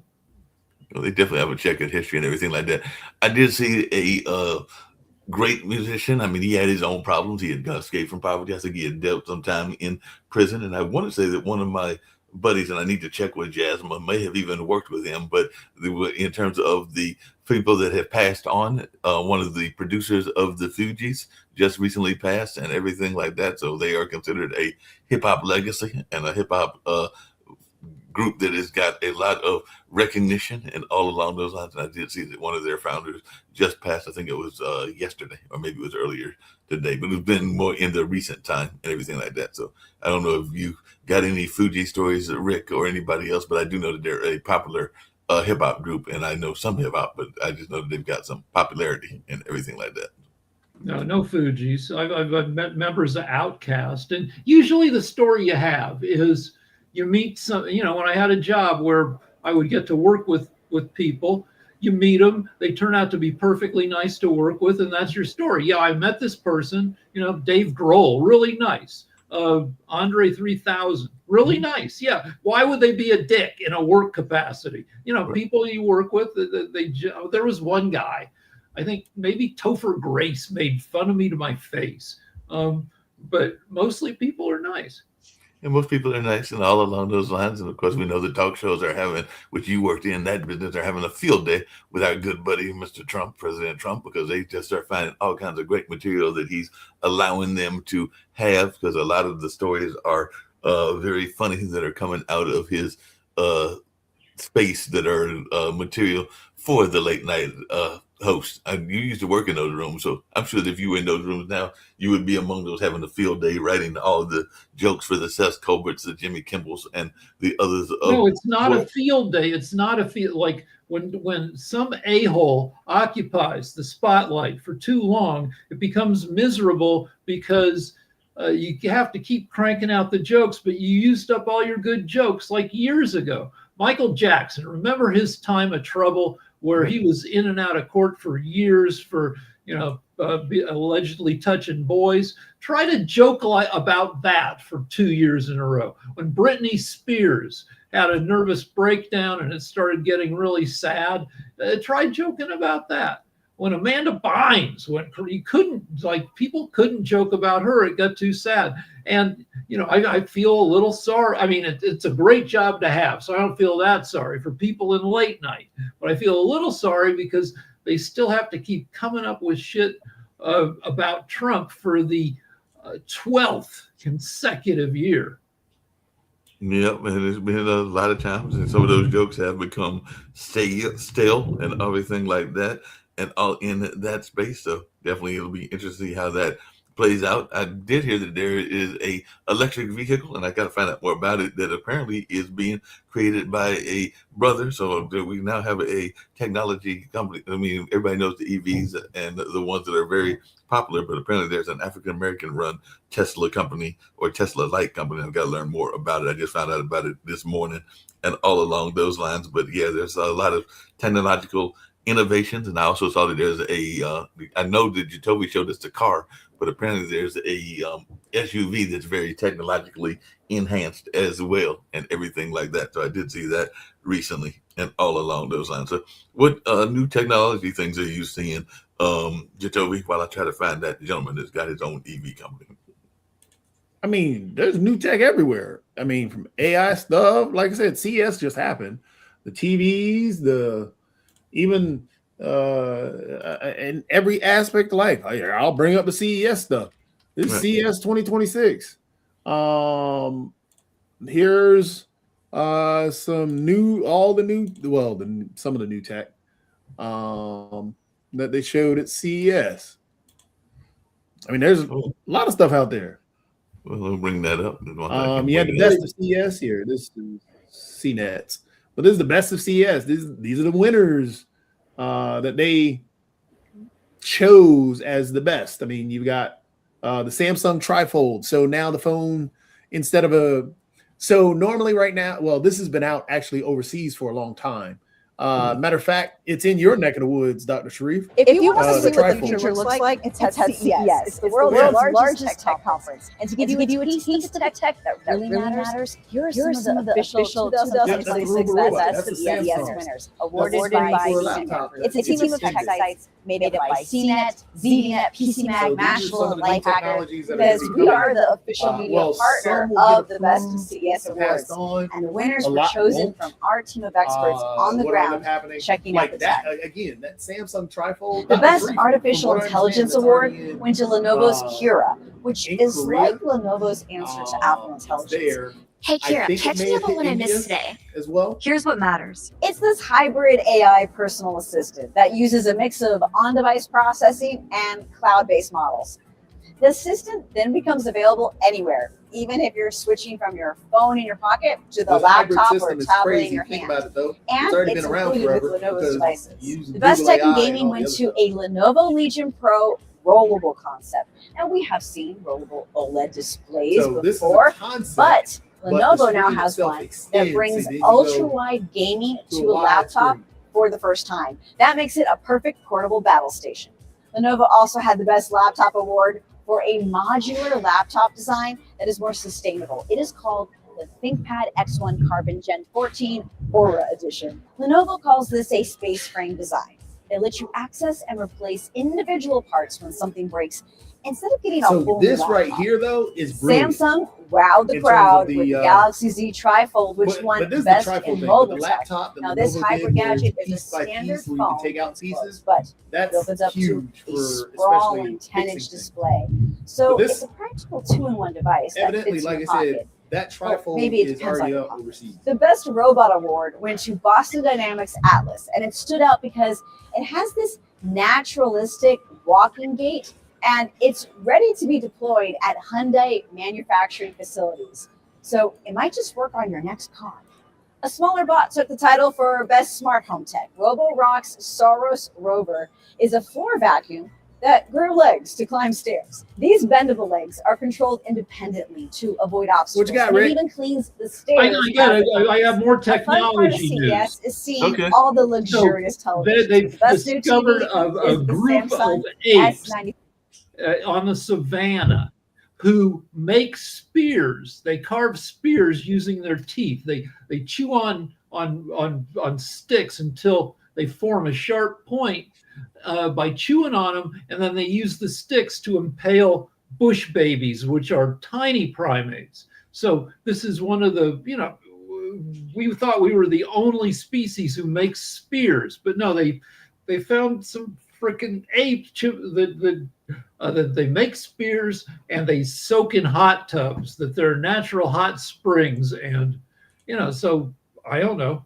they definitely have a checkered history and everything like that. I did see a great musician. I mean, he had his own problems. He had escaped from poverty. I think he had dealt some time in prison. And I want to say that one of my buddies, and I need to check with Jasmine, may have even worked with him, but in terms of the people that have passed on, one of the producers of the Fugees just recently passed and everything like that. So they are considered a hip hop legacy and a hip hop group that has got a lot of recognition and all along those lines. And I did see that one of their founders just passed. I think it was yesterday, or maybe it was earlier today, but it's been more in the recent time and everything like that. So I don't know if you got any Fugee stories, Rick, or anybody else, but I do know that they're a popular hip hop group, and I know some hip hop, but I just know that they've got some popularity and everything like that. No Fugees. I've met members of Outkast, and usually the story you have is you meet some. When I had a job where I would get to work with people, you meet them, they turn out to be perfectly nice to work with, and that's your story. Yeah, I met this person. Dave Grohl, really nice. Andre 3000, really nice. Yeah. Why would they be a dick in a work capacity? People you work with, there was one guy, I think maybe Topher Grace made fun of me to my face. But mostly people are nice. And most people are nice and all along those lines. And of course, we know the talk shows are having, which you worked in that business, are having a field day with our good buddy, Mr. Trump, President Trump, because they just start finding all kinds of great material that he's allowing them to have, because a lot of the stories are very funny that are coming out of his space that are material for the late night host. You used to work in those rooms, so I'm sure that if you were in those rooms now, you would be among those having a field day, writing all the jokes for the Seth Colberts, the Jimmy Kimmel's, and the others. No, it's not a field day. It's not a field. Like when some a-hole occupies the spotlight for too long, it becomes miserable because You have to keep cranking out the jokes, but you used up all your good jokes like years ago. Michael Jackson, remember his time of trouble where he was in and out of court for years for, allegedly touching boys? Try to joke about that for 2 years in a row. When Britney Spears had a nervous breakdown and it started getting really sad, try joking about that. When Amanda Bynes went, people couldn't joke about her. It got too sad. And, I feel a little sorry. I mean, it's a great job to have, so I don't feel that sorry for people in late night. But I feel a little sorry because they still have to keep coming up with shit about Trump for the 12th consecutive year. Yep, and it's been a lot of times, and some of those jokes have become stale and everything like that, and all in that space. So definitely, it'll be interesting to see how that plays out. I did hear that there is a electric vehicle, and I got to find out more about it, that apparently is being created by a brother. So we now have a technology company. I mean, everybody knows the EVs and the ones that are very popular, but apparently there's an African-American run Tesla company or Tesla-like company. I've got to learn more about it. I just found out about it this morning and all along those lines. But yeah, there's a lot of technological innovations. And I also saw that there's I know that Jacoby showed us the car, but apparently there's a SUV that's very technologically enhanced as well and everything like that. So I did see that recently and all along those lines. So what new technology things are you seeing, Jacoby, while I try to find that gentleman that's got his own EV company? I mean, there's new tech everywhere. I mean, from AI stuff, like I said, CES just happened. The TVs, even in every aspect of life. I'll bring up the CES stuff. This is CES 2026. Here's some some of the new tech that they showed at CES. I mean, there's a lot of stuff out there. Well, we'll bring that up. You had the best of CES here. This is CNETs, but this is the best of CES. These are the winners that they chose as the best. I mean, you've got the Samsung Trifold. So now the phone, instead of normally right now, well, this has been out actually overseas for a long time. Matter of fact, it's in your neck of the woods, Dr. Sharif. If you want to see what the future looks like, it's at CES. It's the world's largest tech conference. And to give you a taste of the tech that really matters, here are some of the official 2026 best of CES winners, awarded by CNET. It's a team of tech sites made up by CNET, ZDNet, PCMag, Mashable, and Lifehacker, because we are the official media partner of the Best of CES Awards. And the winners were chosen from our team of experts on the ground, checking out the tech. Again, that Samsung Trifold. The Best Artificial Intelligence Award went to Lenovo's Kira, which is like Lenovo's answer to Apple Intelligence. Hey, Kira, catch me up on what I missed today. As well. Here's what matters. It's this hybrid AI personal assistant that uses a mix of on-device processing and cloud-based models. The assistant then becomes available anywhere, even if you're switching from your phone in your pocket to the laptop or tablet in your hand. And it's included with Lenovo's devices. The Best Tech in Gaming went to a Lenovo Legion Pro rollable concept. Now, we have seen rollable OLED displays before, but Lenovo now has one that brings ultra-wide gaming to a laptop for the first time. That makes it a perfect portable battle station. Lenovo also had the Best Laptop Award for a modular laptop design that is more sustainable. It is called the ThinkPad X1 Carbon Gen 14 Aura Edition. Lenovo calls this a space frame design. It lets you access and replace individual parts when something breaks, instead of getting a whole this laptop. Right here, though, is brilliant. Samsung wowed the crowd with the Galaxy Z Trifold, which won Best in Mobile Tech. Now, this hybrid gadget is a standard phone, you can take out pieces, but that's it opens up to huge a sprawling 10-inch display. So it's a practical 2-in-1 device that evidently, fits like your I pocket. said, that Trifold maybe it is depends already on up your overseas. The Best Robot Award went to Boston Dynamics Atlas, and it stood out because it has this naturalistic walking gait, and it's ready to be deployed at Hyundai manufacturing facilities. So it might just work on your next car. A smaller bot took the title for Best Smart Home Tech. Roborock's Soros Rover is a floor vacuum that grew legs to climb stairs. These bendable legs are controlled independently to avoid obstacles. got, and Rick? it even cleans the stairs. I have more The fun part of technology news. CES is seeing Okay. all the luxurious televisions. They've The best new discovered TV a is the group Samsung of apes S90. on the savannah who make spears. They carve spears using their teeth. They chew on sticks until they form a sharp point by chewing on them, and then they use the sticks to impale bush babies, which are tiny primates. So this is one of the, we thought we were the only species who makes spears, but no, they found some freaking ape that they make spears and they soak in hot tubs, that they're natural hot springs, and so I don't know.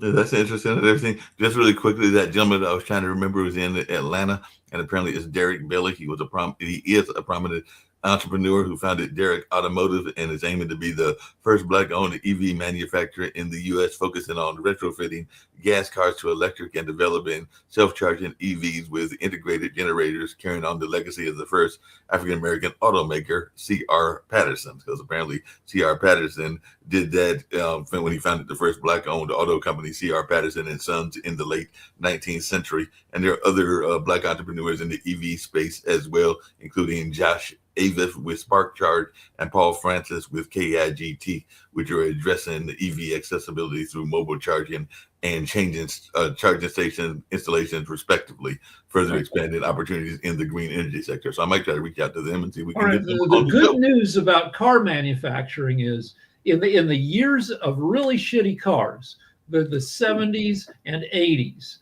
Yeah, that's interesting and everything. Just really quickly, that gentleman that I was trying to remember was in Atlanta, and apparently it's Derek Bailey. He is a prominent entrepreneur who founded Derek Automotive and is aiming to be the first Black-owned EV manufacturer in the U.S., focusing on retrofitting gas cars to electric and developing self-charging EVs with integrated generators, carrying on the legacy of the first African-American automaker, C.R. Patterson, because apparently C.R. Patterson did that when he founded the first Black-owned auto company, C.R. Patterson and Sons, in the late 19th century. And there are other Black entrepreneurs in the EV space as well, including Josh Avis with Spark Charge and Paul Francis with KIGT, which are addressing the EV accessibility through mobile charging and changing charging station installations respectively, further expanding opportunities in the green energy sector. So I might try to reach out to them and see if we can get them on The the show. good news about car manufacturing is in the years of really shitty cars, the 70s and 80s,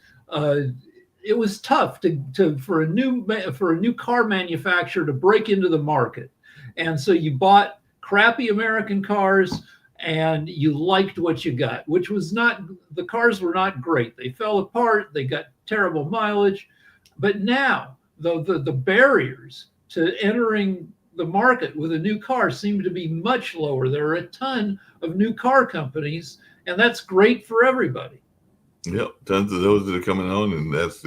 it was tough for a new car manufacturer to break into the market. And so you bought crappy American cars and you liked what you got, which was not, the cars were not great. They fell apart, they got terrible mileage. But now the barriers to entering the market with a new car seem to be much lower. There are a ton of new car companies, and that's great for everybody. Yep, tons of those that are coming on, and that's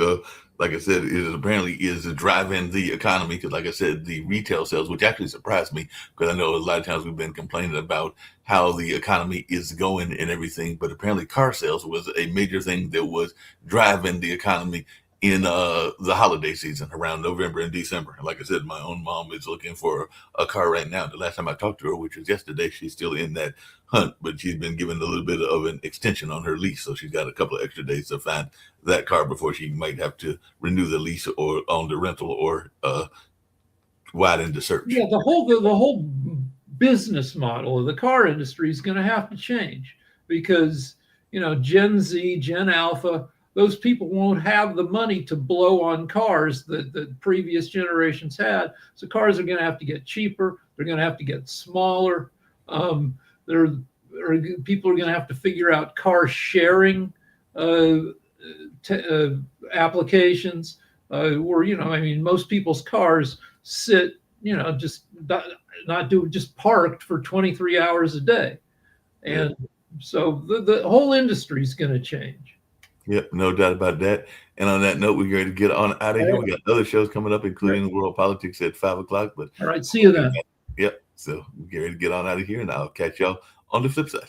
like I said, it apparently is driving the economy. Because, like I said, the retail sales, which actually surprised me, because I know a lot of times we've been complaining about how the economy is going and everything, but apparently car sales was a major thing that was driving the economy in the holiday season around November and December. And like I said, my own mom is looking for a car right now. The last time I talked to her, which was yesterday, she's still in that hunt, but she's been given a little bit of an extension on her lease. So she's got a couple of extra days to find that car before she might have to renew the lease or on the rental or widen the search. Yeah, the whole business model of the car industry is going to have to change because, Gen Z, Gen Alpha, those people won't have the money to blow on cars that the previous generations had. So cars are going to have to get cheaper. They're going to have to get smaller. People are going to have to figure out car sharing applications where, most people's cars sit, just just parked for 23 hours a day. And so the whole industry is going to change. Yep, no doubt about that. And on that note, we're going to get on out of here. We got other shows coming up, including World Politics at 5:00. But all right, see you then. Yep. So we're ready to get on out of here, and I'll catch y'all on the flip side.